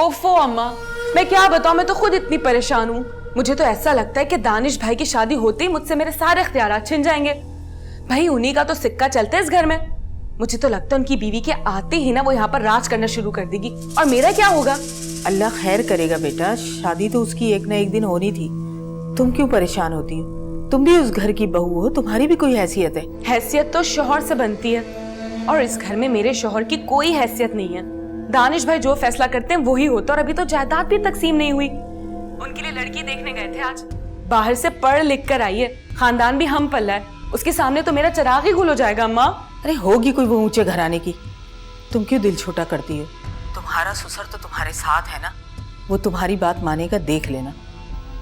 ओफो अम्मा, मैं क्या बताऊं, मैं तो खुद इतनी परेशान हूँ। मुझे तो ऐसा लगता है कि दानिश भाई की शादी होते ही मुझसे मेरे सारे इख्तियारात छिन जाएंगे। भाई उन्हीं का तो सिक्का चलता है इस घर में। मुझे तो लगता है उनकी बीवी के आते ही ना वो यहाँ पर राज करना शुरू कर देगी, और मेरा क्या होगा? अल्लाह खैर करेगा बेटा, शादी तो उसकी एक न एक दिन होनी थी। तुम क्यों परेशान होती हो? तुम भी उस घर की बहू हो, तुम्हारी भी कोई हैसियत है। हैसियत तो शौहर से बनती है, और इस घर में मेरे शौहर की कोई हैसियत नहीं है। दानिश भाई जो फैसला करते हैं वही होता है, और अभी तो जायदाद भी तकसीम नहीं हुई। उनके लिए लड़की देखने गए थे आज, बाहर से पढ़ लिख कर आई है, खानदान भी हम पल्ला है। उसके सामने तो मेरा चिराग ही गुल हो जाएगा अम्मा। अरे होगी कोई वो ऊंचे घराने की, तुम क्यों दिल छोटा करती हो? तुम्हारा ससुर तो तुम्हारे साथ है ना, वो तुम्हारी बात मानेगा, देख लेना।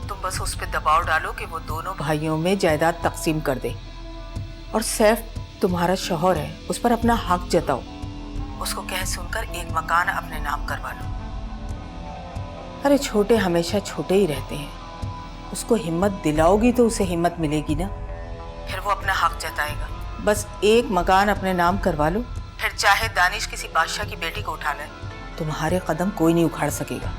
तुम बस उस पर दबाव डालो कि वो दोनों भाइयों में जायदाद तकसीम कर दे। और सैफ तुम्हारा शौहर है, उस पर अपना हक जताओ। उसको कह सुनकर एक मकान अपने नाम करवा लो। अरे छोटे हमेशा छोटे ही रहते हैं, उसको हिम्मत दिलाओगी तो उसे हिम्मत मिलेगी ना, फिर वो अपना हक जताएगा। बस एक मकान अपने नाम करवा लो, फिर चाहे दानिश किसी बादशाह की बेटी को उठा ले, तुम्हारे कदम कोई नहीं उखाड़ सकेगा।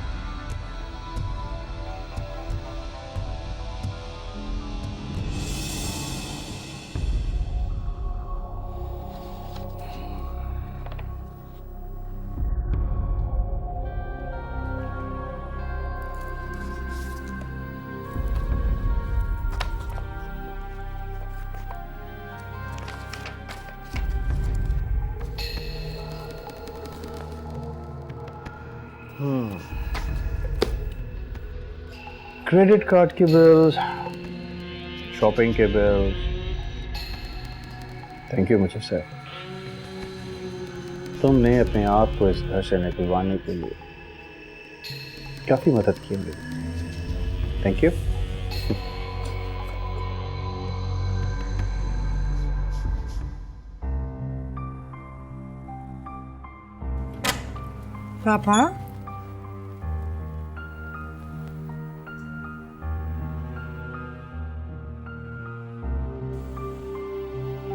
क्रेडिट कार्ड के बिल्स, शॉपिंग के बिल्स। थैंक यू मुझे सर, तुमने अपने आप को इस घर से निकलवाने के लिए काफ़ी मदद की मेरी। Thank you. पापा,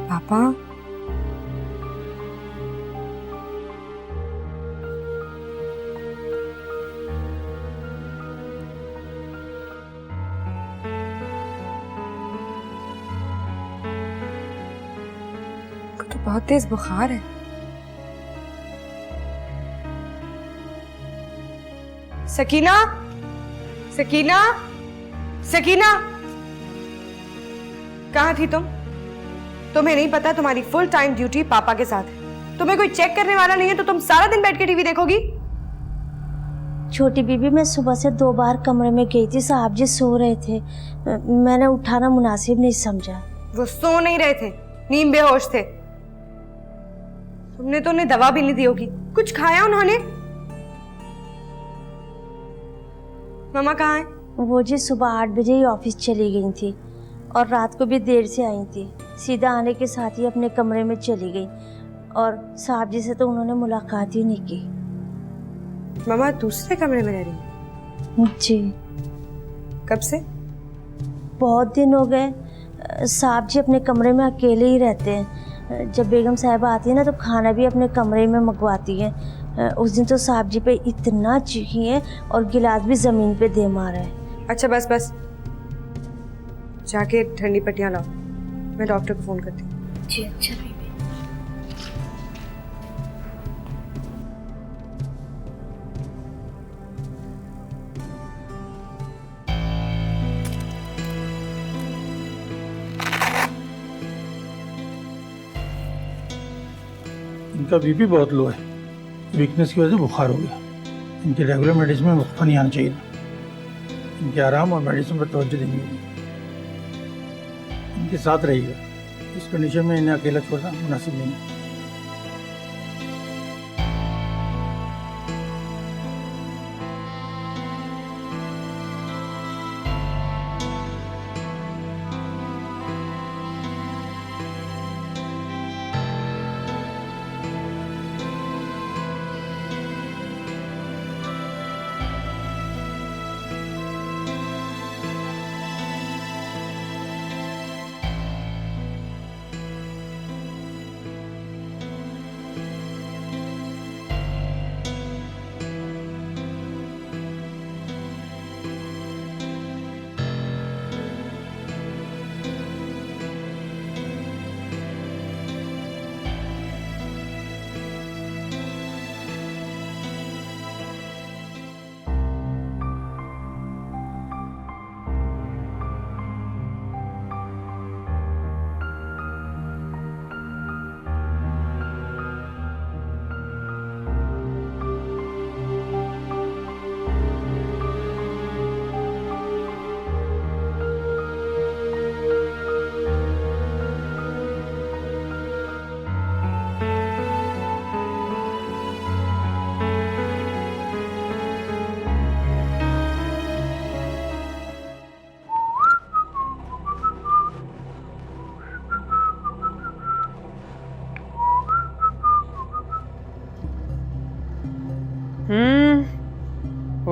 पापा, तो बहुत तेज बुखार है। सकीना, सकीना, सकीना, कहाँ थी तुम? तुम्हें नहीं पता तुम्हारी फुल टाइम ड्यूटी पापा के साथ है। तुम्हें कोई चेक करने वाला नहीं है तो तुम सारा दिन बैठ के टीवी देखोगी? छोटी बीबी, मैं सुबह से 2 बार कमरे में गई थी, साहब जी सो रहे थे, मैंने उठाना मुनासिब नहीं समझा। वो सो नहीं रहे थे, नींद बेहोश थे। तुमने तो उन्हें दवा भी नहीं दी होगी। कुछ खाया उन्होंने? मामा कहाँ है? वो जी सुबह 8 बजे ही ऑफिस चली गई थी, और रात को भी देर से आई थी। सीधा आने के साथ ही अपने कमरे में चली गई, और साहब जी से तो उन्होंने मुलाकात ही नहीं की। मामा दूसरे कमरे में रह रही है? जी। कब से? बहुत दिन हो गए। साहब जी अपने कमरे में अकेले ही रहते हैं। जब बेगम साहिबा आती है ना तो खाना भी अपने कमरे में मंगवाती हैं। उस दिन तो साहब जी पे इतना चीखी हैं और गिलास भी ज़मीन पे दे मारा है। अच्छा बस बस, जाके ठंडी पट्टियाँ लाओ, मैं डॉक्टर को फ़ोन करती हूँ। जी अच्छा बीबी। इनका बीपी बहुत लो है, वीकनेस की वजह से बुखार हो गया। इनके रेगुलर मेडिसिन में वक्फा नहीं आना चाहिए था। इनके आराम और मेडिसिन पर तवज्जो देनी होगी। इनके साथ रहिएगा, इस कंडीशन में इन्हें अकेला छोड़ना मुनासिब नहीं है।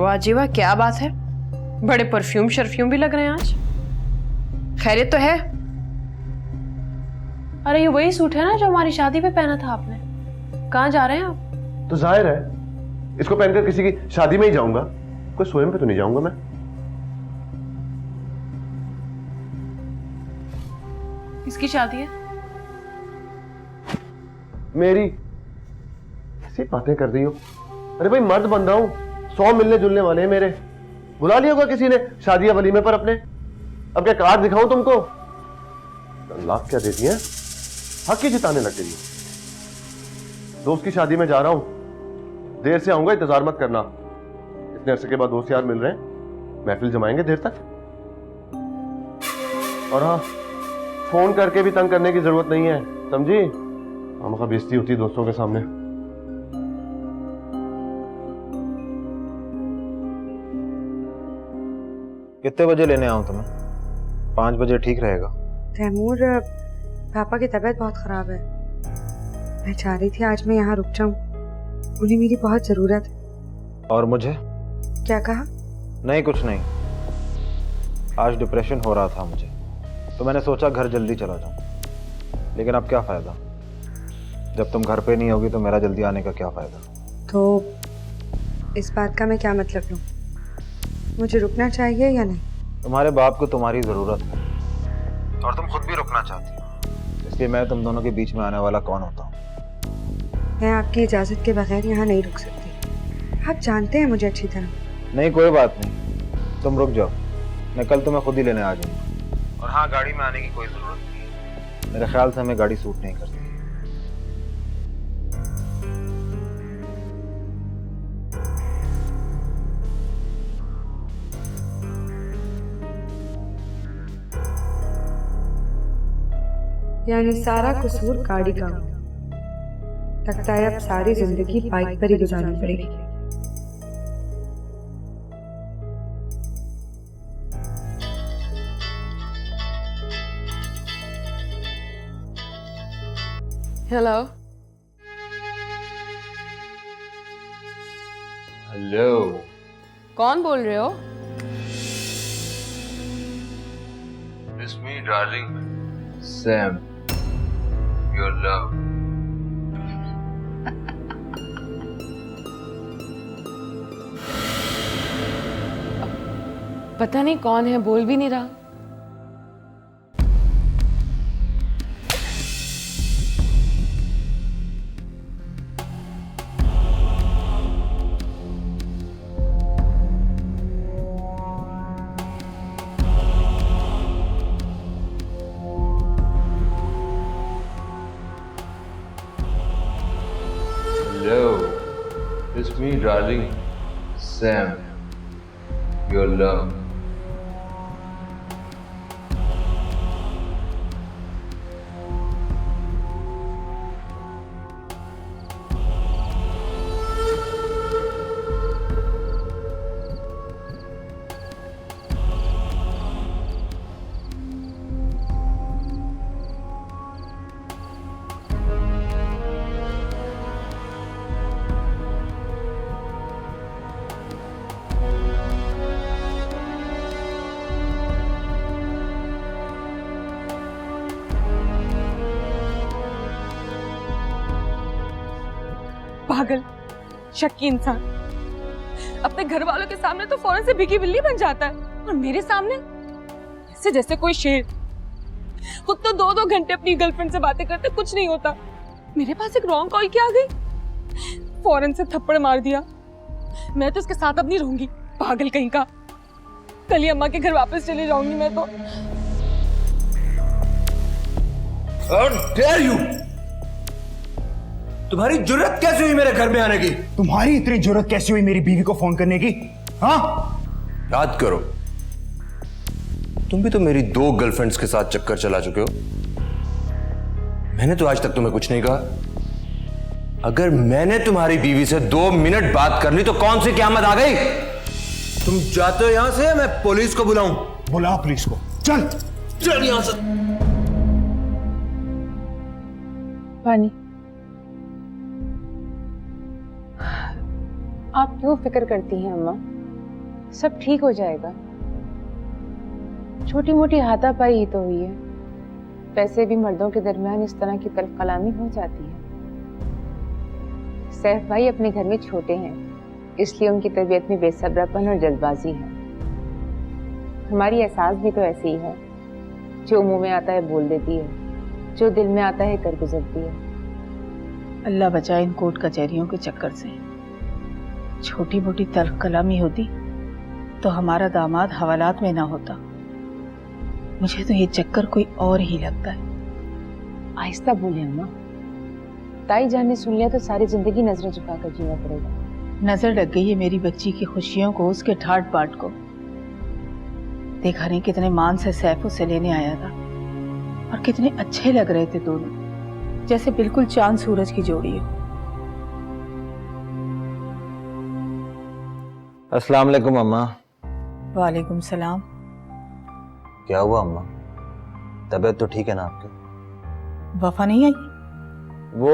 वाह जी वाह, क्या बात है, बड़े परफ्यूम शर्फ्यूम भी लग रहे हैं आज। खैरियत तो है? अरे ये वही सूट है ना जो हमारी शादी पे पहना था आपने। कहाँ जा रहे हैं आप? तो जाहिर है इसको पहनकर किसी की शादी में ही जाऊंगा, कोई स्वयं पे तो नहीं जाऊंगा मैं। किसकी शादी है? मेरी। ऐसी बातें कर रही हो? अरे भाई मर्द बंदा हूं, 100 मिलने जुलने वाले हैं मेरे। बुला लिया होगा किसी ने शादी या वलीमे पर अपने। अब क्या कार्ड दिखाऊं तुमको? लाख क्या देती हैं? हक ही जिताने लग गई हो। दोस्त की शादी में जा रहा हूं, देर से आऊंगा, इंतजार मत करना। इतने अरसे के बाद दोस्त यार मिल रहे हैं, महफिल जमाएंगे देर तक। और हाँ, फोन करके भी तंग करने की जरूरत नहीं है, समझी? हमका बेइज्जती होती है दोस्तों के सामने। कितने बजे लेने आऊं तुम्हें? 5 बजे ठीक रहेगा। तैमूर, पापा की तबीयत बहुत खराब है। मैं चाह रही थी आज मैं यहाँ रुक जाऊं, उन्हें मेरी बहुत जरूरत है। और मुझे? क्या कहा? नहीं कुछ नहीं, आज डिप्रेशन हो रहा था मुझे, तो मैंने सोचा घर जल्दी चला जाऊं। लेकिन अब क्या फायदा, जब तुम घर पे नहीं होगी तो मेरा जल्दी आने का क्या फायदा। तो इस बात का मैं क्या मतलब लूं? मुझे रुकना चाहिए या नहीं? तुम्हारे बाप को तुम्हारी जरूरत है और तुम खुद भी रुकना चाहती हो, इसलिए मैं तुम दोनों के बीच में आने वाला कौन होता हूँ? मैं आपकी इजाजत के बगैर यहाँ नहीं रुक सकती। आप जानते हैं मुझे अच्छी तरह। नहीं कोई बात नहीं, तुम रुक जाओ, मैं कल तुम्हें खुद ही लेने आ जाऊंगा। और हाँ, गाड़ी में आने की कोई जरूरत नहीं है, मेरे ख्याल से हमें गाड़ी सूट नहीं करती। यानी सारा कसूर गाड़ी का हो। लगता है अब सारी जिंदगी बाइक पर ही गुजारनी पड़ेगी। हेलो। हेलो, कौन बोल रहे हो? It's me, darling. Sam, your love. पता नहीं कौन है, बोल भी नहीं रहा। Hello, it's me, darling. Sam, your love. पागल, शक्की इंसान अपने घर वालों के सामने तो फौरन से भीगी बिल्ली बन जाता है, और मेरे सामने ऐसे जैसे कोई शेर। खुद तो 2-2 घंटे अपनी गर्लफ्रेंड से बातें करते, कुछ नहीं होता। मेरे पास एक रॉन्ग कॉल क्या आ गई, फौरन से थप्पड़ मार दिया। मैं तो इसके साथ अब नहीं रहूंगी, पागल कहीं का। कल ही अम्मा के घर वापस चले जाऊंगी मैं तो। How dare you! तुम्हारी जुर्रत कैसे हुई मेरे घर में आने की? तुम्हारी इतनी जरूरत कैसे हुई मेरी बीवी को फोन करने की? हाँ, याद करो, तुम भी तो मेरी 2 गर्लफ्रेंड्स के साथ चक्कर चला चुके हो। मैंने तो आज तक तुम्हें कुछ नहीं कहा। अगर मैंने तुम्हारी बीवी से 2 मिनट बात कर ली तो कौन सी क़यामत आ गई? तुम जाते हो यहां से, मैं पुलिस को बुलाऊं? बुला पुलिस को। चल चल यहां से। पानी, आप क्यों फिक्र करती हैं अम्मा? सब ठीक हो जाएगा। छोटी मोटी हाथापाई ही तो हुई है। वैसे भी मर्दों के दरमियान इस तरह की तल्ख कलामी हो जाती है। सैफ भाई अपने घर में छोटे हैं, इसलिए उनकी तबीयत में बेसब्रापन और जल्दबाजी है। हमारी एहसास भी तो ऐसी ही है, जो मुंह में आता है बोल देती है, जो दिल में आता है कर गुजरती है। अल्लाह बचाए इन कोर्ट कचहरियों के चक्कर से। छोटी मोटी तल्ख कलामी होती तो हमारा दामाद हवालात में ना होता। मुझे तो ये चक्कर कोई और ही लगता है। आहिस्ता बोले अम्मा, ताई जान ने सुन लिया तो सारी जिंदगी नजरें झुकाकर जीना पड़ेगा। नजर लग गई है मेरी बच्ची की खुशियों को, उसके ठाट बाट को। देखा नहीं कितने मान से सैफ उसे लेने आया था और कितने अच्छे लग रहे थे दोनों, जैसे बिल्कुल चांद सूरज की जोड़ी हो। अस्सलाम वालेकुम अम्मा। वालेकुम सलाम। क्या हुआ अम्मा, तबीयत तो ठीक है ना आपकी? वफा नहीं आई? वो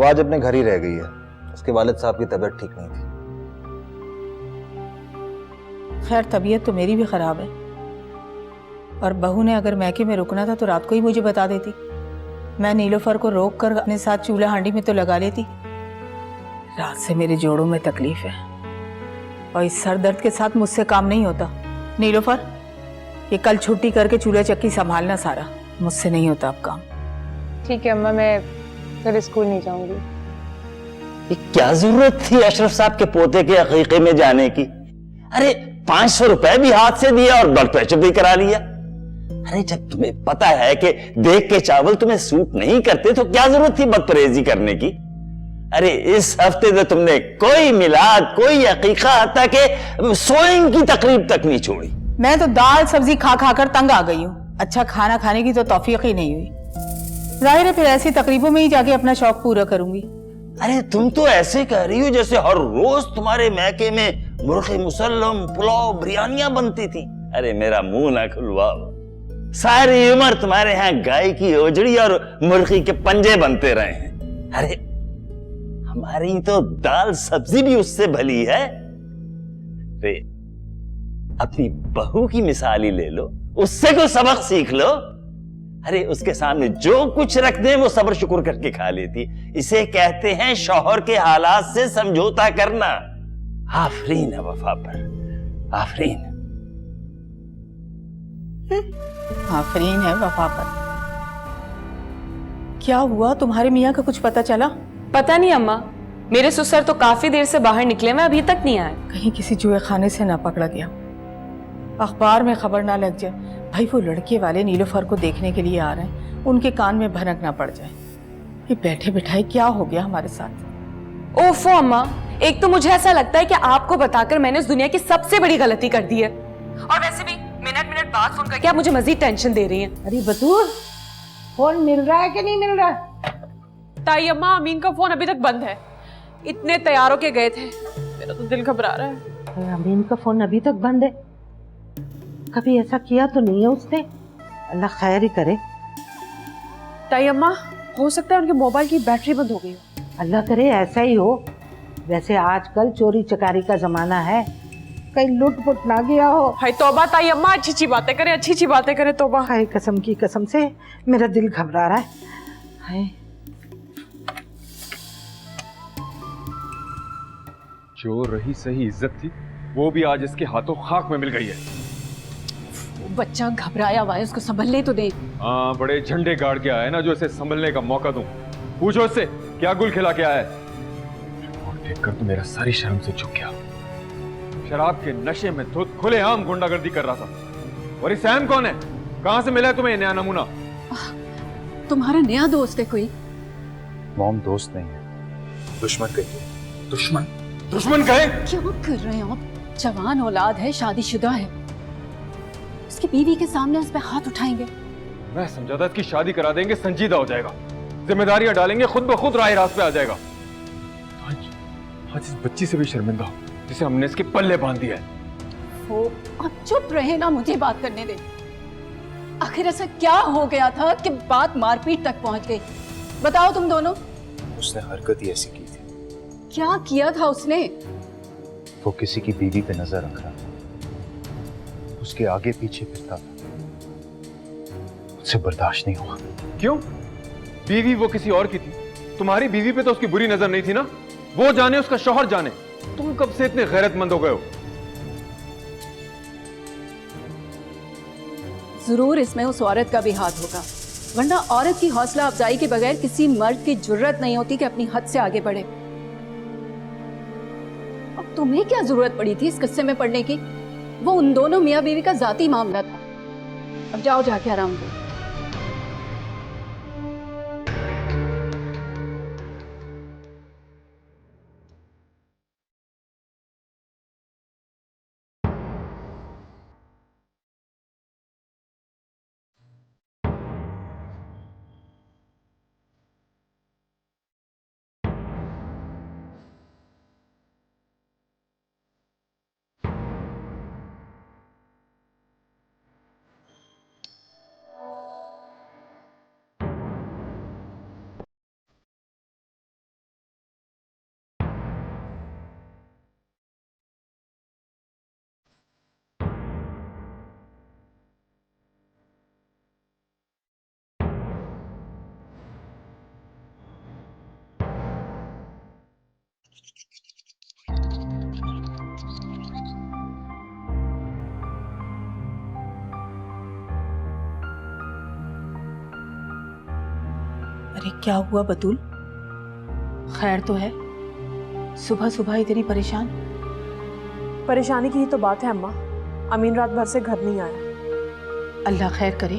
आज अपने घर ही रह गई है। उसके वालिद साहब की तबीयत ठीक नहीं थी। खैर तबीयत तो मेरी भी खराब है, और बहू ने अगर मैके में रुकना था तो रात को ही मुझे बता देती। मैं नीलोफर को रोक कर अपने साथ चूल्हा हांडी में तो लगा लेती। रात से मेरे जोड़ों में तकलीफ है और इस सर दर्द के साथ मुझसे काम नहीं होता। नीलोफर, ये कल छुट्टी करके चूल्हा चक्की संभालना सारा, मुझसे नहीं होता अब काम। ठीक है अम्मा, मैं फिर स्कूल नहीं जाऊंगी। ये क्या जरूरत थी अशरफ साहब के पोते के अकीके में जाने की? अरे 500 रुपए भी हाथ से दिया और ब्लड प्रेशर भी करा लिया। अरे जब तुम्हें पता है कि देख के चावल तुम्हें सूट नहीं करते तो क्या जरूरत थी बदपरहेजी करने की? अरे इस हफ्ते तो तुमने कोई मिलाद, कोई अकीका, हत्ता के सोइंग की तकरीब तक नहीं छोड़ी। मैं तो दाल सब्जी खा खा कर तंग आ गई हूँ। अच्छा खाना खाने की तो तौफीक ही नहीं हुई। जाहिर है फिर ऐसी तकरीबों में ही जाके अपना शौक पूरा करूंगी। अरे तुम तो ऐसे कह रही हो जैसे हर रोज तुम्हारे मैके में मुर्गे मुसल्लम, पुलाव, बिरयानियां बनती थी। अरे मेरा मुंह ना खुलवाओ, सारी उम्र तुम्हारे यहाँ गाय की ओजड़ी और मुर्गी के पंजे बनते रहे हैं। अरे हमारी तो दाल सब्जी भी उससे भली है। रे अपनी बहू की मिसाल ही ले लो, उससे कोई सबक सीख लो। अरे उसके सामने जो कुछ रख दे वो सब्र शुक्र करके खा लेती। इसे कहते हैं शौहर के हालात से समझौता करना। आफरीन है वफा पर, आफरीन। आफरीन है वफा पर। क्या हुआ, तुम्हारे मियाँ का कुछ पता चला? पता नहीं अम्मा, मेरे ससुर तो काफी देर से बाहर निकले, मैं अभी तक नहीं आए। कहीं किसी जुए खाने से ना पकड़ा गया, अखबार में खबर ना लग जाए। भाई वो लड़के वाले नीलोफर को देखने के लिए आ रहे हैं, उनके कान में भनक ना पड़ जाए। ये बैठे बिठाए क्या हो गया हमारे साथ? ओफो अम्मा, एक तो मुझे ऐसा लगता है कि आपको बताकर मैंने इस दुनिया की सबसे बड़ी गलती कर दी है, और वैसे भी मिनट मिनट बाद फोन करके आप मुझे मजीद टेंशन दे रही हैं। अरे बतूर, फोन मिल रहा है कि नहीं मिल रहा? ताई अम्मा, अमीन का फोन अभी तक बंद है। इतने तैयार होके गए थे, मेरा तो दिल घबरा रहा है। अमीन का फोन अभी तक बंद है? कभी ऐसा किया तो नहीं है उसने? अल्लाह खैर ही करे। ताई अम्मा, हो सकता है उनके मोबाइल की बैटरी बंद हो गई हो। अल्लाह करे ऐसा ही हो। वैसे आजकल चोरी चकारी का जमाना है, कहीं लूट पुट ना गया हो। हाय तौबा ताई अम्मा, अच्छी अच्छी बातें करें, अच्छी अच्छी बातें करें। तौबा। हाय कसम की कसम से मेरा दिल घबरा रहा है। हाय जो रही सही इज्जत थी वो भी आज इसके हाथों खाक में मिल गई है। वो बच्चा घबराया हुआ है, उसको संभलने तो दे। हाँ, बड़े झंडे गाड़ के आया है ना जो इसे संभलने का मौका दूं। पूछो इससे क्या गुल खिला के आया है। और देखकर तो मेरा सारी शर्म से झुक गया। शराब के नशे में धुत खुलेआम गुंडागर्दी कर रहा था। और ये सैम कौन है? कहां से मिला है तुम्हें नया नमूना? तुम्हारा नया दोस्त है कोई? मॉम दोस्त नहीं है, दुश्मन कहिए। दुश्मन? दुश्मन कहे? क्या कर रहे हैं आप? जवान औलाद है, शादीशुदा है, उसकी बीवी के सामने उस पे हाथ उठाएंगे? मैं समझा था इसकी शादी करा देंगे, संजीदा हो जाएगा, जिम्मेदारियां डालेंगे, खुद ब खुद राह रास्त पे आ जाएगा। आज इस बच्ची से भी शर्मिंदा हो जिसे हमने इसके पल्ले बांध दिया है। वो आप चुप रहे ना, मुझे बात करने दे। आखिर ऐसा क्या हो गया था कि बात मारपीट तक पहुंच गई? बताओ तुम दोनों। उसने हरकत ही ऐसी की थी। क्या किया था उसने? वो किसी की बीवी पे नजर रख रहा था। उसके आगे पीछे फिरता था, मुझसे बर्दाश्त नहीं हुआ। क्यों? बीवी वो किसी और की थी, तुम्हारी बीवी पे तो उसकी बुरी नजर नहीं थी ना। वो जाने, उसका शौहर जाने, तुम कब से इतने गैरतमंद हो गए हो? जरूर इसमें उस औरत का भी हाथ होगा, वरना औरत की हौसला अफजाई के बगैर किसी मर्द की जुर्रत नहीं होती कि अपनी हद से आगे बढ़े। अब तुम्हें क्या जरूरत पड़ी थी इस किस्से में पड़ने की? वो उन दोनों मियाँ बीवी का जाती मामला था। अब जाओ जाके आराम करो। अरे क्या हुआ बतूल? खैर तो है? सुबह सुबह इतनी परेशान? परेशानी की ही तो बात है अम्मा। अमीन रात भर से घर नहीं आया। अल्लाह खैर करे।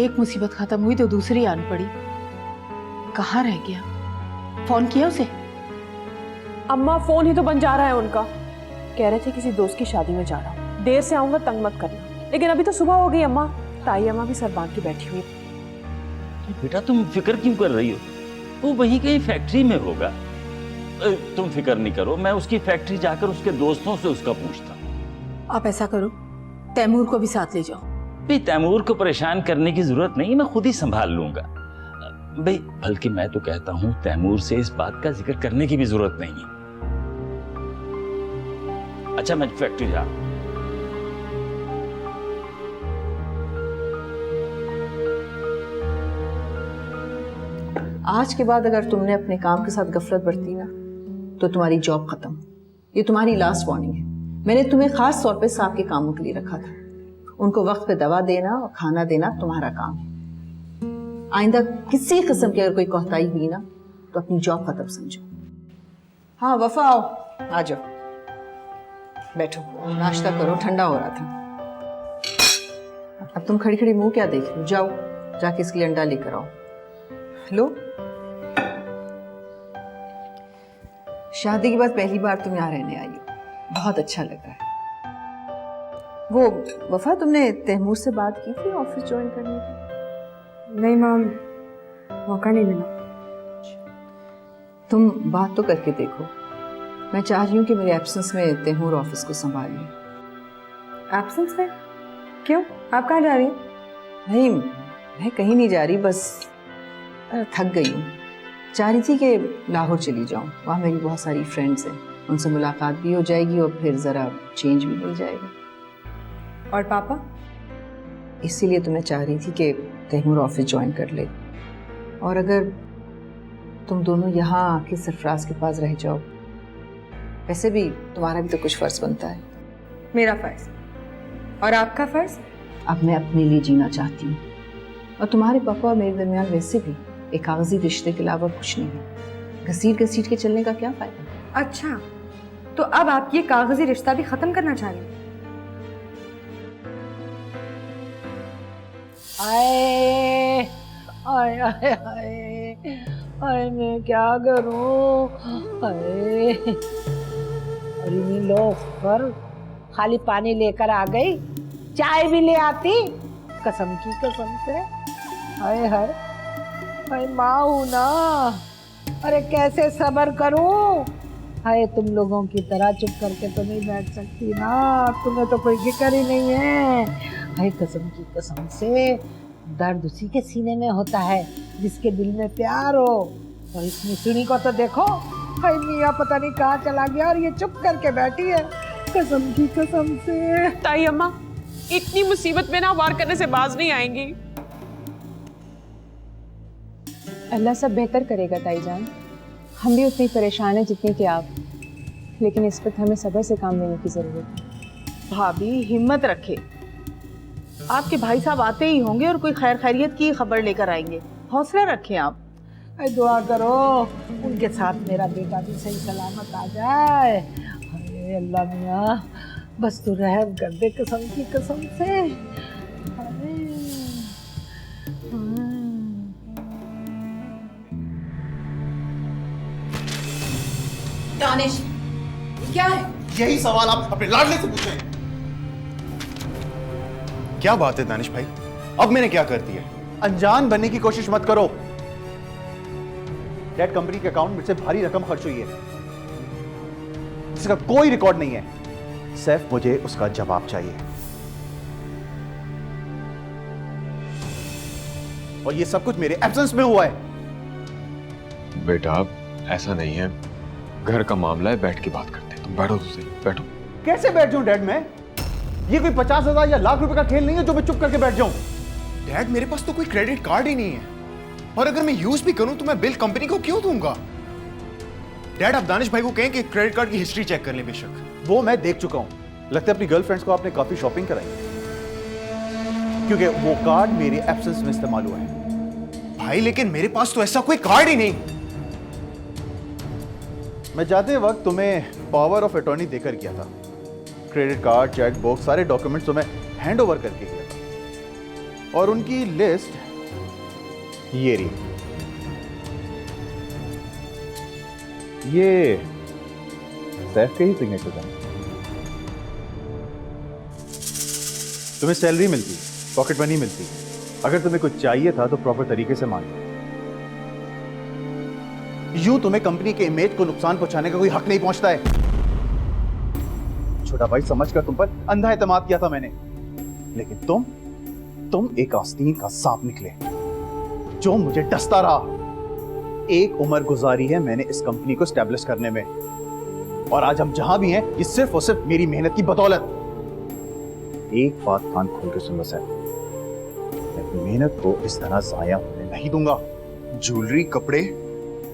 एक मुसीबत खत्म हुई तो दूसरी आन पड़ी। कहाँ रह गया? फोन किया उसे? अम्मा फोन ही तो बन जा रहा है उनका। कह रहे थे किसी दोस्त की शादी में जा रहा हूँ, देर से आऊंगा, तंग मत करना। लेकिन अभी तो सुबह हो गई अम्मा। ताई अम्मा भी सर बांध के बैठी हुई। बेटा तुम फिक्र क्यों कर रही हो? वो वहीं कहीं फैक्ट्री में होगा। तुम फिक्र नहीं करो, मैं उसकी फैक्ट्री जाकर उसके दोस्तों से उसका पूछता। आप ऐसा करो, तैमूर को भी साथ ले जाओ। भाई तैमूर को परेशान करने की जरूरत नहीं, मैं खुद ही संभाल लूंगा। भाई बल्कि मैं तो कहता हूँ तैमूर से इस बात का जिक्र करने की भी जरूरत नहीं है। अच्छा मैं फैक्ट्री जा रहा हूं। आज के बाद अगर तुमने अपने काम के साथ गफलत बरती ना तो तुम्हारी जॉब खत्म। ये तुम्हारी लास्ट वार्निंग है। मैंने तुम्हें खास तौर पे साहब के कामों के लिए रखा था। उनको वक्त पे दवा देना और खाना देना तुम्हारा काम है। आइंदा किसी किस्म की अगर कोई कोताही हुई ना तो अपनी जॉब खत्म समझो। हाँ वफा आओ, आ जाओ, बैठो, नाश्ता करो, ठंडा हो रहा था। अब तुम खड़ी खड़ी मुंह क्या देख रही हो? जाओ जाके इसके लिए अंडा लेकर आओ। लो, शादी के बाद पहली बार तुम यहाँ रहने आई हो, बहुत अच्छा लग रहा है। वो वफा, तुमने तैमूर से बात की थी ऑफिस ज्वाइन करने की? नहीं माम, मौका नहीं मिला। तुम बात तो करके देखो। मैं चाह रही हूँ कि मेरे एब्सेंस में तैमूर ऑफिस को संभाल ले। एब्सेंस में? क्यों, आप कहाँ जा रही हैं? नहीं, मैं कहीं नहीं जा रही, बस थक गई हूँ। चाह रही थी कि लाहौर चली जाऊँ, वहाँ मेरी बहुत सारी फ्रेंड्स हैं, उनसे मुलाकात भी हो जाएगी और फिर ज़रा चेंज भी मिल जाएगा। और पापा? इसीलिए तो मैं चाह रही थी कि तैमूर ऑफिस ज्वाइन कर ले, और अगर तुम दोनों यहाँ आके सरफराज के पास रह जाओ। वैसे भी तुम्हारा भी तो कुछ फ़र्ज बनता है। मेरा फ़र्ज और आपका फ़र्ज? अब मैं अपने लिए जीना चाहती हूँ, और तुम्हारे पापा और मेरे दरमियान वैसे भी एक कागजी रिश्ते के अलावा कुछ नहीं है। घसीट घसीट के चलने का क्या फ़ायदा? अच्छा, तो अब आप ये कागजी रिश्ता भी ख़त्म करना चाह रही हैं? आए आए आए आए आए, मैं क्या करूं? आए, अरे नहीं, लो पर खाली पानी लेकर आ गई, चाय भी ले आती, कसम की कसम से। हाय हाय, मैं माँ हूं ना, अरे कैसे सब्र करूं? हाय, तुम लोगों की तरह चुप करके तो नहीं बैठ सकती ना, तुम्हें तो कोई फिक्र ही नहीं है। हाय, कसम की कसम से, दर्द उसी के सीने में होता है जिसके दिल में प्यार हो। और इस मिसुनी को तो देखो, हाय मियाँ पता नहीं कहाँ चला गया और ये चुप करके बैठी है। कसम की कसम से। ताई अम्मा, इतनी मुसीबत में ना वार करने से बाज नहीं आएंगी। अल्लाह सब बेहतर करेगा ताई जान। हम भी उतनी परेशान हैं जितनी कि आप, लेकिन इस वक्त हमें सब्र से काम लेने की जरूरत है। भाभी हिम्मत रखे, आपके भाई साहब आते ही होंगे और कोई खैर खैरियत की खबर लेकर आएंगे। हौसला रखें आप। अरे दुआ करो उनके साथ मेरा बेटा भी सही सलामत आ जाए। अरे अल्लाह मियाँ, बस तू रहम कर दे कसम की कसम से। अरे दानिश, क्या है? यही सवाल आप अपने लाडले से पूछे। क्या बात है दानिश भाई, अब मैंने क्या कर दिया? अनजान बनने की कोशिश मत करो। डैड, कंपनी के अकाउंट में से भारी रकम खर्च हुई है, इसका कोई रिकॉर्ड नहीं है। सिर्फ मुझे उसका जवाब चाहिए, और ये सब कुछ मेरे एब्सेंस में हुआ है। बेटा ऐसा नहीं है, घर का मामला है, बैठ के बात करते हैं। तुम बैठो तो सही, बैठो। कैसे बैठ जाऊं डैड मैं? ये कोई 50,000 या लाख रुपए का खेल नहीं है जो मैं चुप करके बैठ जाऊं। डैड, मेरे पास तो कोई क्रेडिट कार्ड ही नहीं है, और अगर मैं यूज भी करूं तो मैं बिल कंपनी को क्यों दूंगा? डैड, आप दानिश भाई को कहें कि क्रेडिट कार्ड की हिस्ट्री चेक कर लें। बेशक वो मैं देख चुका हूं। लगता है अपनी गर्लफ्रेंड्स को आपने काफी शॉपिंग कराई, क्योंकि वो कार्ड मेरे एब्सेंस में इस्तेमाल हुआ है। भाई, लेकिन मेरे पास तो ऐसा कोई कार्ड ही नहीं। मैं जाते वक्त तुम्हें पावर ऑफ अटॉर्नी देकर गया था। क्रेडिट कार्ड, चेक बुक, सारे डॉक्यूमेंट्स तुम्हें हैंड ओवर करके गया था, और उनकी लिस्ट ये रही। ये सैफ के ही सिग्नेचर है। तुम्हें सैलरी मिलती, पॉकेट मनी मिलती, अगर तुम्हें कुछ चाहिए था तो प्रॉपर तरीके से मांगो। यूं तुम्हें कंपनी के इमेज को नुकसान पहुंचाने का कोई हक नहीं पहुंचता है। छोटा भाई समझकर तुम पर अंधा एतमाद किया था मैंने, लेकिन तुम एक आस्तीन का सांप निकले जो मुझे डसता रहा। एक उम्र गुजारी है मैंने इस कंपनी को स्टैब्लिश करने में, और आज हम जहां भी हैं ये सिर्फ और सिर्फ मेरी मेहनत की बदौलत। एक बात कान खोल के सुन लो सर, मैं अपनी मेहनत को इस तरह जाया होने नहीं दूंगा। ज्वेलरी, कपड़े,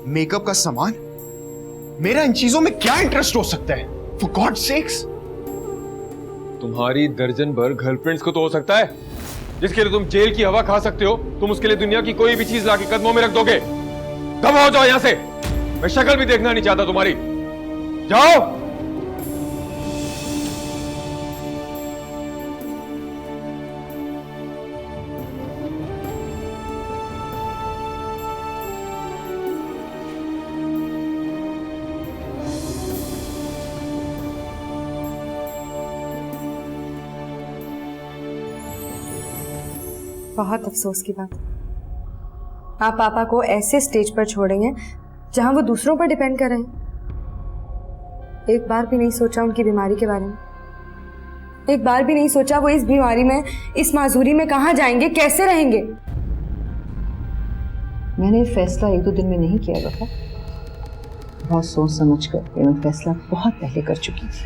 मेकअप का सामान, मेरा इन चीजों में क्या इंटरेस्ट हो सकता है? For God's sakes! तुम्हारी दर्जन भर गर्लफ्रेंड्स को तो हो सकता है, जिसके लिए तुम जेल की हवा खा सकते हो, तुम उसके लिए दुनिया की कोई भी चीज लाके कदमों में रख दोगे। दब हो जाओ यहां से, मैं शक्ल भी देखना नहीं चाहता तुम्हारी। जाओ। बहुत अफसोस की बात, आप पापा को ऐसे स्टेज पर छोड़ेंगे जहां वो दूसरों पर डिपेंड कर रहे हैं। एक बार भी नहीं सोचा उनकी बीमारी के बारे में, एक बार भी नहीं सोचा वो इस बीमारी में, इस माजूरी में कहां जाएंगे, कैसे रहेंगे। मैंने फैसला एक दो दिन में नहीं किया था, बहुत सोच समझ कर मैं फैसला बहुत पहले कर चुकी थी।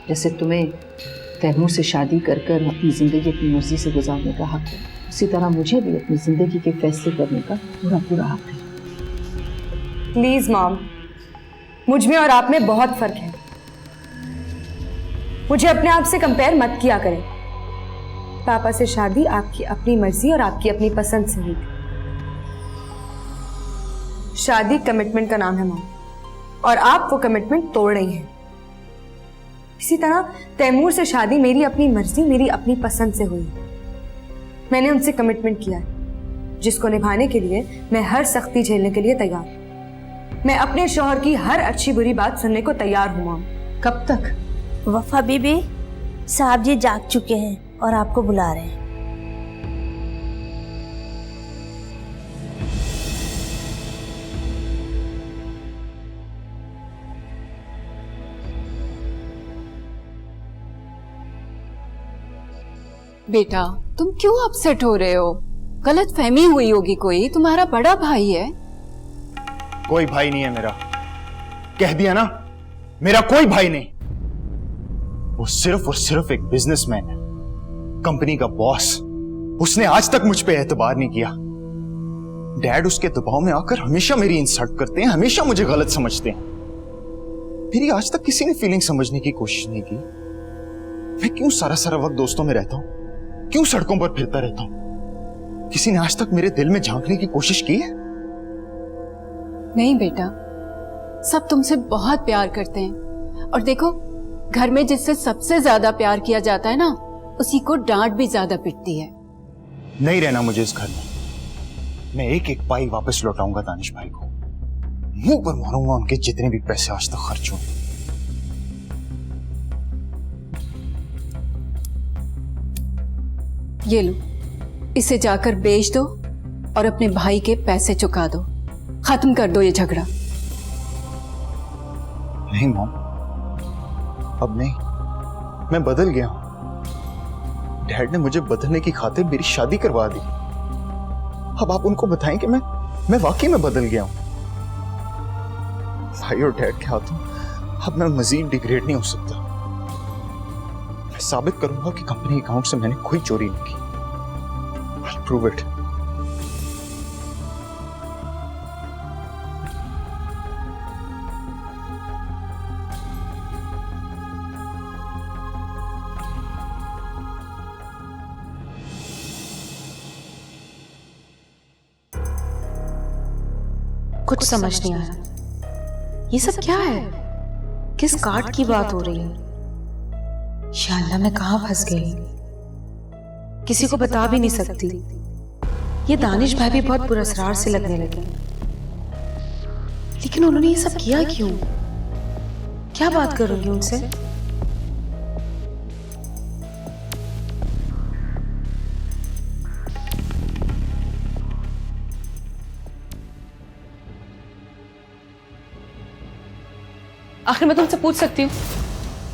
जैसे तुम्हें तैमूर से शादी कर कर अपनी ज़िंदगी अपनी मर्जी से गुजारने का हक है, उसी तरह मुझे भी अपनी ज़िंदगी के फैसले करने का पूरा पूरा हक है। प्लीज मॉम, मुझ में और आप में बहुत फर्क है। मुझे अपने आप से कंपेयर मत किया करें। पापा से शादी आपकी अपनी मर्जी और आपकी अपनी पसंद से हुई थी। शादी कमिटमेंट का नाम है मॉम, और आप वो कमिटमेंट तोड़ रही हैं। इसी तरह तैमूर से शादी मेरी अपनी मर्जी, मेरी अपनी पसंद से हुई। मैंने उनसे कमिटमेंट किया है, जिसको निभाने के लिए मैं हर सख्ती झेलने के लिए तैयार हूं। मैं अपने शौहर की हर अच्छी बुरी बात सुनने को तैयार हूं मॉम। कब तक? वफा बीबी, साहब जी जाग चुके हैं और आपको बुला रहे हैं। बेटा, तुम क्यों अपसेट हो रहे हो? गलत फहमी हुई होगी कोई, तुम्हारा बड़ा भाई है। कोई भाई नहीं है मेरा, कह दिया ना। मेरा कोई भाई नहीं। वो सिर्फ और सिर्फ एक बिजनेसमैन है, कंपनी का बॉस। उसने आज तक मुझ पे एतबार नहीं किया। डैड उसके दबाव में आकर हमेशा मेरी इंसल्ट करते हैं, हमेशा मुझे गलत समझते हैं। मेरी आज तक किसी ने फीलिंग समझने की कोशिश नहीं की। मैं क्यों सारा सारा वक्त दोस्तों में रहता हूं, क्यों सड़कों पर फिरता रहता हूं? किसी ने आज तक मेरे दिल में झांकने की कोशिश की है? नहीं बेटा, सब तुमसे बहुत प्यार करते हैं। और देखो, घर में जिससे सबसे ज्यादा प्यार किया जाता है ना, उसी को डांट भी ज्यादा पिटती है। नहीं रहना मुझे इस घर में। मैं एक एक पाई वापस लौटाऊंगा दानिश भाई को। मुंह पर मारूंगा उनके जितने भी पैसे आज तक खर्च हुए। ये लो, इसे जाकर बेच दो और अपने भाई के पैसे चुका दो। खत्म कर दो ये झगड़ा। नहीं मॉम, अब नहीं। मैं बदल गया हूं। डैड ने मुझे बदलने की खातिर मेरी शादी करवा दी। अब आप उनको बताएं कि मैं वाकई में बदल गया हूं। भाई और डैड के हाथों अब मैं मजीद डिग्रेड नहीं हो सकता। मैं साबित करूंगा कि कंपनी अकाउंट से मैंने कोई चोरी नहीं की। I'll prove it. कुछ समझ नहीं आ रहा, ये सब क्या है? किस कार्ड की बात हो रही है? या अल्लाह, मैं कहां फंस गई? किसी को बता भी नहीं सकती। ये दानिश भाई भी बहुत पुरस्कार से लगने लगे, लेकिन उन्होंने ये सब किया क्यों? क्या बात करूंगी उनसे? आखिर मैं तुमसे पूछ सकती हूँ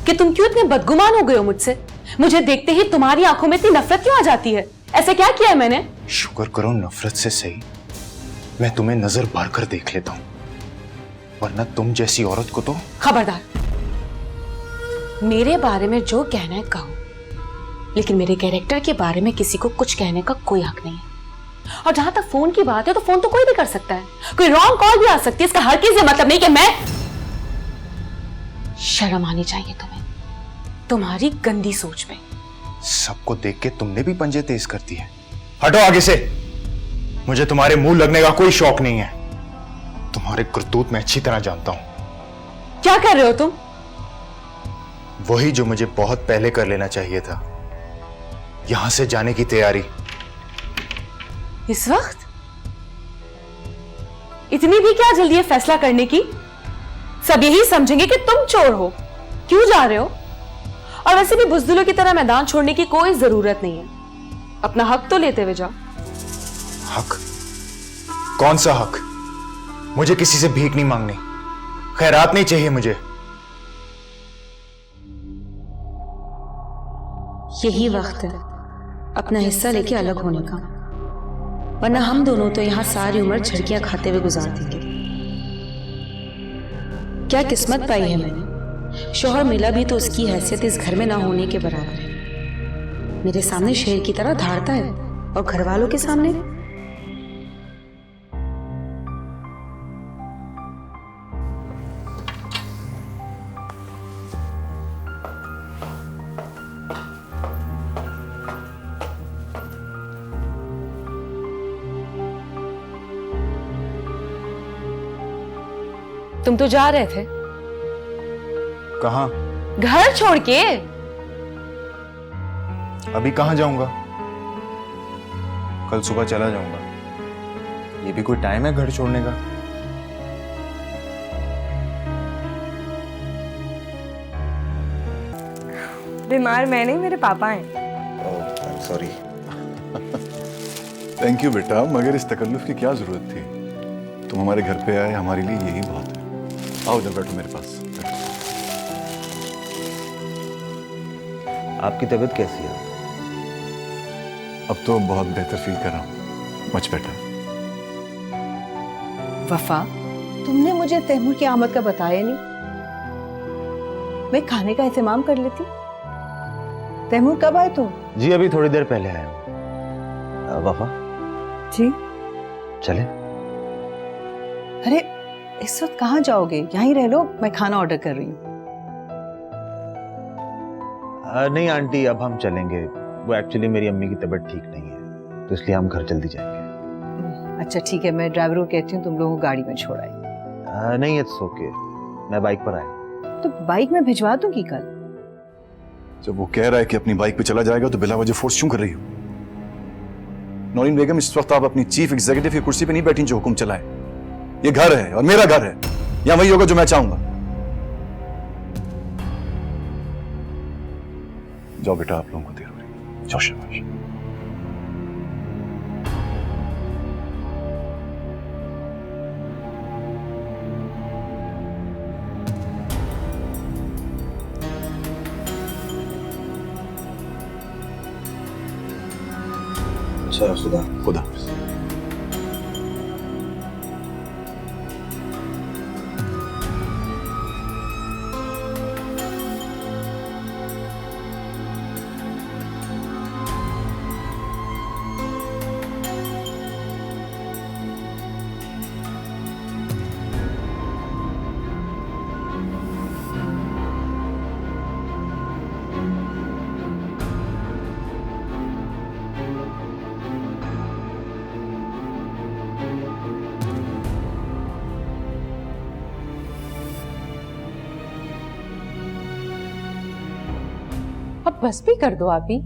कि तुम क्यों इतने बदगुमान हो गए हो मुझसे? मुझे देखते ही तुम्हारी आंखों में इतनी नफरत क्यों आ जाती है? ऐसे क्या किया है मैंने? शुक्र करो नफरत से सही मैं तुम्हें नजर भर कर देख लेता हूं, वरना तुम जैसी औरत को तो। खबरदार, मेरे बारे में जो कहना है कहो, लेकिन मेरे कैरेक्टर के बारे में किसी को कुछ कहने का कोई हक नहीं है। और जहां तक फोन की बात है, तो फोन तो कोई भी कर सकता है, कोई रॉन्ग कॉल भी आ सकती है। इसका हर किसी से मतलब नहीं कि मैं। शर्म आनी चाहिए तुम्हें, तुम्हारी गंदी सोच में। सबको देख के तुमने भी पंजे तेज कर दिए। हटो आगे से। मुझे तुम्हारे मुंह लगने का कोई शौक नहीं है। तुम्हारे करतूत मैं अच्छी तरह जानता हूं। क्या कर रहे हो तुम? वही जो मुझे बहुत पहले कर लेना चाहिए था, यहां से जाने की तैयारी। इस वक्त? इतनी भी क्या जल्दी है फैसला करने की? सब यही समझेंगे कि तुम चोर हो। क्यों जा रहे हो? और वैसे भी बुज़दिलों की तरह मैदान छोड़ने की कोई जरूरत नहीं है। अपना हक तो लेते हुए जाओ। हक? कौन सा हक? मुझे किसी से भीख नहीं मांगनी, खैरात नहीं चाहिए मुझे। यही वक्त है अपना हिस्सा लेके अलग होने का, वरना हम दोनों तो यहां सारी उम्र झड़कियां खाते हुए गुजार देंगे। क्या किस्मत पाई है मैंने, शौहर मिला भी तो उसकी हैसियत इस घर में ना होने के बराबर है। मेरे सामने शेर की तरह धारता है और घर वालों के सामने तुम तो जा रहे थे। कहां? घर छोड़ के। अभी कहां जाऊंगा? कल सुबह चला जाऊंगा। ये भी कोई टाइम है घर छोड़ने का? बीमार मैं नहीं, मेरे पापा हैं। सॉरी। थैंक यू बेटा, मगर इस तकल्लुफ की क्या जरूरत थी? तुम हमारे घर पे आए, हमारे लिए यही बहुत है। आओ इधर बैठो मेरे पास। आपकी तबीयत कैसी है? अब तो बहुत बेहतर फील कर रहा हूँ, मच बेटर। वफा, तुमने मुझे तैमूर की आमद का बताया नहीं। मैं खाने का इंतजाम कर लेती। तैमूर कब आए तुम? जी अभी थोड़ी देर पहले आया। वफा जी चले? अरे इस वक्त कहाँ जाओगे, यहीं रह लो, मैं खाना ऑर्डर कर रही हूँ। नहीं आंटी, अब हम चलेंगे। वो एक्चुअली मेरी अम्मी की तबीयत ठीक नहीं है, तो इसलिए हम घर जल्दी जाएंगे। अच्छा ठीक है, मैं ड्राइवर को कहती हूँ तुम लोगों को गाड़ी में छोड़ाए। नहीं इट्स ओके, मैं बाइक पर आया। तो बाइक में भिजवा दूंगी कल। जब वो कह रहा है कि अपनी बाइक पे चला जाएगा तो बिला वजह फोर्स क्यों कर रही हो? नौरीन बेगम, इस वक्त आप अपनी चीफ एग्जीक्यूटिव की कुर्सी पे नहीं बैठी जो हुक्म चलाए। ये घर है और मेरा घर है, या वही होगा जो मैं चाहूंगा। जाओ बेटा, आप लोगों को देर हो रही। जाओ शाबाश। अच्छा खुदा खुदा। अब बस भी कर दो आप ही।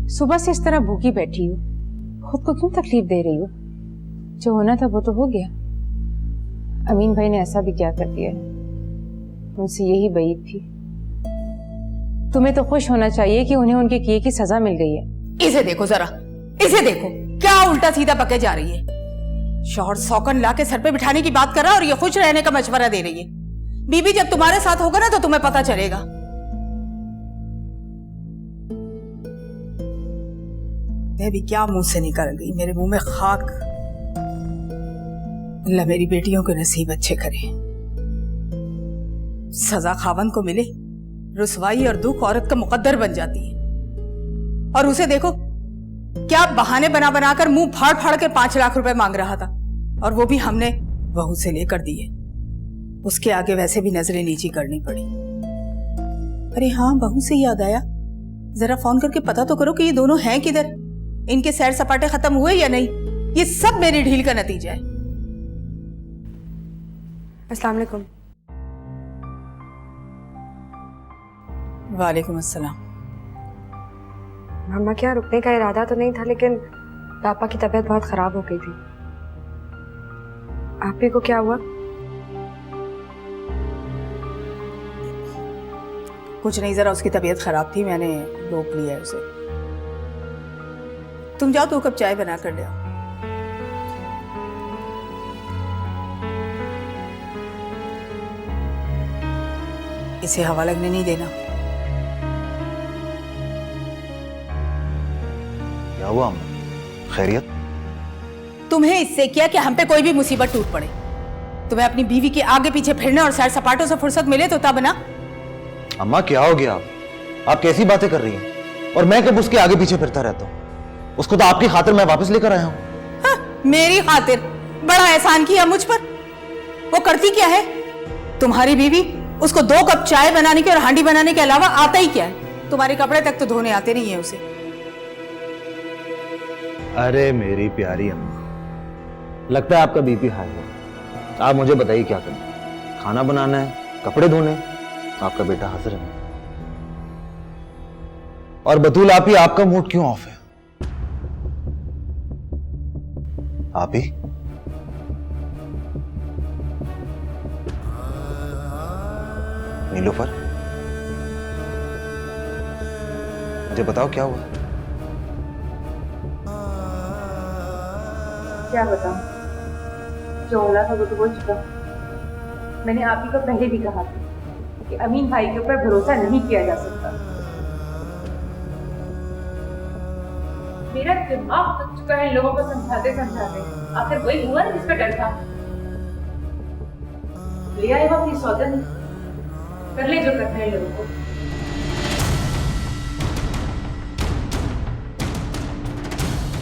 सुबह से इस तरह भूखी बैठी हो, खुद को क्यों तकलीफ दे रही हो? जो होना था वो तो हो गया। अमीन भाई ने ऐसा भी क्या कर दिया है, मुझसे यही बईद थी। तुम्हें तो खुश होना चाहिए कि उन्हें उनके किए की सजा मिल गई है। इसे देखो जरा, इसे देखो क्या उल्टा सीधा पके जा रही है। शौहर सौकन ला के सर पे बिठाने की बात कर रहा है और ये खुश रहने का मशवरा दे रही है। बीबी जब तुम्हारे साथ होगा ना तो तुम्हें पता चलेगा। मैं भी क्या मुंह से निकल गई, मेरे मुंह में खाक। अल्लाह मेरी बेटियों के नसीब अच्छे करे। सजा खावन को मिले, रुसवाई और दुख औरत का मुकद्दर बन जाती है। और उसे देखो क्या बहाने बना बना कर मुंह फाड़ फाड़ के 5 लाख रुपए मांग रहा था, और वो भी हमने बहू से लेकर दिए। उसके आगे वैसे भी नजरें नीची करनी पड़ी। अरे हाँ, बहू से याद आया, जरा फोन करके पता तो करो कि ये दोनों हैं किधर, इनके सैर सपाटे खत्म हुए या नहीं। ये सब मेरी ढील का नतीजा है। अस्सलाम वालेकुम। वालेकुम अस्सलाम। मम्मा क्या रुकने का इरादा तो नहीं था, लेकिन पापा की तबीयत बहुत खराब हो गई थी। आप ही को क्या हुआ? कुछ नहीं, जरा उसकी तबीयत खराब थी, मैंने रोक लिया है उसे। तुम जाओ 2 कप चाय बना कर ले आओ। इसे हवा लगने नहीं देना। क्या हुआ अम्मा? खैरियत? तुम्हें इससे क्या कि हम पे कोई भी मुसीबत टूट पड़े। तुम्हें अपनी बीवी के आगे पीछे फिरने और सैर सपाटों से फुर्सत मिले तो तब ना। अम्मा क्या हो गया? आप कैसी बातें कर रही हैं? और मैं कब उसके आगे पीछे फिरता रहता हूँ? उसको तो आपकी खातिर मैं वापस लेकर आया हूँ। हाँ, मेरी खातिर बड़ा एहसान किया मुझ पर। वो करती क्या है तुम्हारी बीवी? उसको 2 कप चाय बनाने के और हांडी बनाने के अलावा आता ही क्या है? तुम्हारे कपड़े तक तो धोने आते नहीं है उसे। अरे मेरी प्यारी अम्मा, लगता है आपका बीपी हाई है। आप मुझे बताइए क्या करना? खाना बनाना है, कपड़े धोने? आपका बेटा हाजिर है। और बतूल आप ही, आपका मूड क्यों ऑफ है? आप ही नीलूफर, मुझे बताओ क्या हुआ? क्या बताऊं, जो होना था वो तो हो चुका। मैंने आप ही को पहले भी कहा था कि अमीन भाई के ऊपर भरोसा नहीं किया जा सकता। मेरा दिमाग थक चुका है इन लोगों को समझाते समझाते। आखिर वही हुआ जिस पर डर था। ले आए वो अपनी सौतन। कर ले जो करना है लोगों को।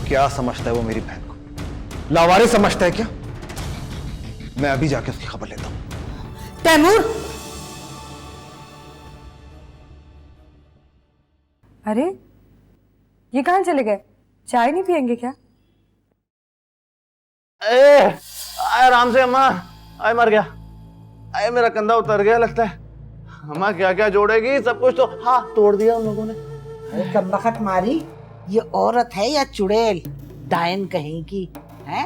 क्या समझता है वो मेरी बहन को? लावारिस समझता है क्या? मैं अभी जाके उसकी खबर लेता हूं। तैमूर! अरे ये कहाँ चले गए? चाय नहीं पियेंगे क्या? आए आराम से अम्मा। आए मर गया। आए मेरा कंधा उतर गया लगता है। अम्मा क्या क्या जोड़ेगी, सब कुछ तो हाँ तोड़ दिया उन लोगों ने। अरे कमबख्त मारी, ये औरत है या चुड़ैल? डायन कहीं की है?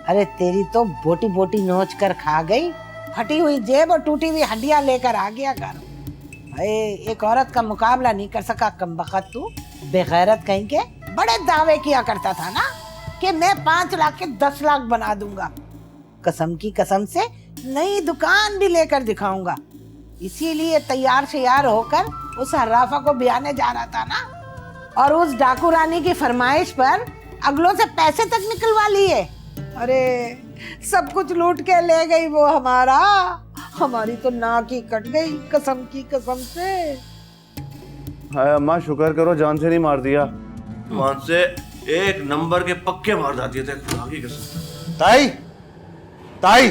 अरे तेरी तो बोटी बोटी नोच कर खा गई, फटी हुई जेब और टूटी हुई हड्डियां लेकर आ गया घर। अरे एक औरत का मुकाबला नहीं कर सका कमबख्त तू, बेगैरत कहीं के। बड़े दावे किया करता था ना कि मैं 5 लाख के 10 लाख बना दूंगा। कसम की कसम से नई दुकान भी लेकर दिखाऊंगा। इसीलिए तैयार श्यार होकर उस हर्राफा को ब्याने जा रहा था ना, और उस डाकू रानी की फरमाइश पर अगलों से पैसे तक निकलवा लिए। अरे सब कुछ लूट के ले गई वो हमारा। हमारी तो नाक ही कट गई कसम की कसम से। हाय अम्मा शुक्र करो जान से नहीं मार दिया। जान से एक नंबर के पक्के मार जाती है खुदा की कसम। ताई ताई